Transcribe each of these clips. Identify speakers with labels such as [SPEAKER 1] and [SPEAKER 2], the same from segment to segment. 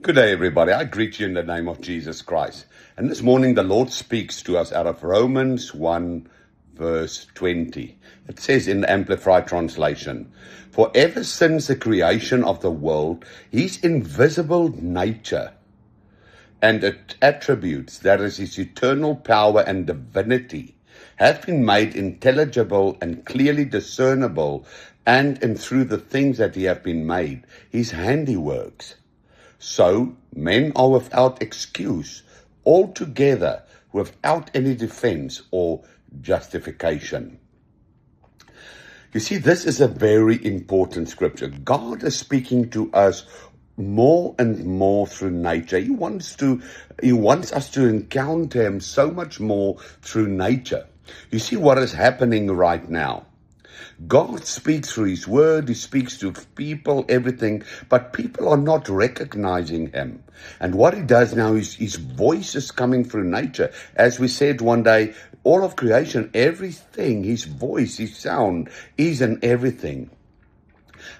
[SPEAKER 1] Good day, everybody. I greet you in the name of Jesus Christ. And this morning, the Lord speaks to us out of Romans 1, verse 20. It says in the Amplified Translation, "For ever since the creation of the world, His invisible nature and attributes, that is His eternal power and divinity, have been made intelligible and clearly discernible, and through the things that He have been made, His handiworks. So men are without excuse, altogether without any defense or justification." You see, this is a very important scripture. God is speaking to us more and more through nature. He wants us to encounter Him so much more through nature. You see what is happening right now. God speaks through His word, He speaks to people, everything, but people are not recognizing Him. And what He does now is His voice is coming through nature. As we said one day, all of creation, everything, His voice, His sound is in everything.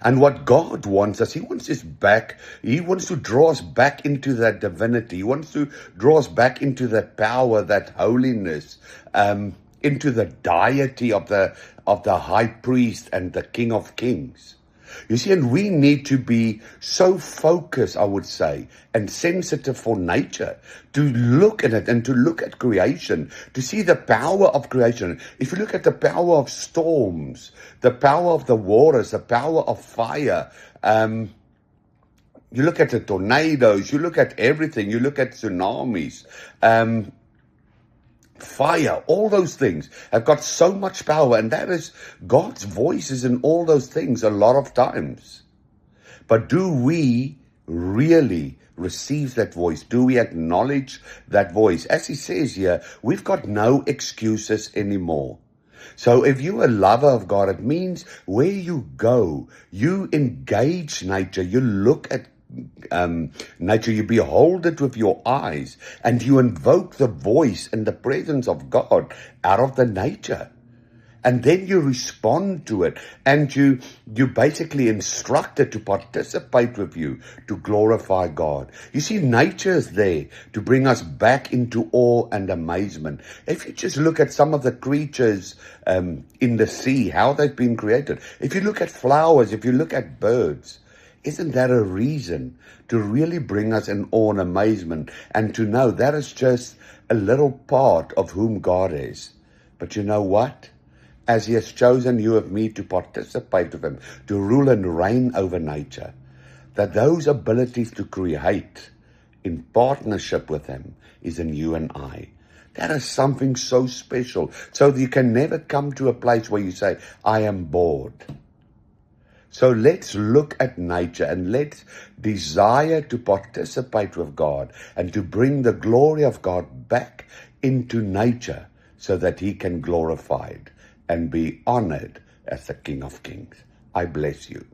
[SPEAKER 1] And what God wants us, He wants us back. He wants to draw us back into that divinity. He wants to draw us back into that power, that holiness, into the deity of the high priest and the King of Kings. You see, and we need to be so focused, I would say, and sensitive for nature, to look at it and to look at creation, to see the power of creation. If you look at the power of storms, the power of the waters, the power of fire, you look at the tornadoes, you look at everything, you look at tsunamis, fire, all those things have got so much power, and that is God's voice is in all those things a lot of times. But do we really receive that voice? Do we acknowledge that voice? As He says here, we've got no excuses anymore. So if you're a lover of God, it means where you go, you engage nature, you look at nature, you behold it with your eyes, and you invoke the voice and the presence of God out of the nature. And then you respond to it, and you basically instruct it to participate with you to glorify God. You see, nature is there to bring us back into awe and amazement. If you just look at some of the creatures in the sea, how they've been created. If you look at flowers, if you look at birds, isn't that a reason to really bring us in awe and amazement, and to know that is just a little part of whom God is? But you know what? As He has chosen you and me to participate with Him, to rule and reign over nature, that those abilities to create in partnership with Him is in you and I. That is something so special. So that you can never come to a place where you say, I am bored. So let's look at nature and let's desire to participate with God and to bring the glory of God back into nature so that He can glorify it and be honored as the King of Kings. I bless you.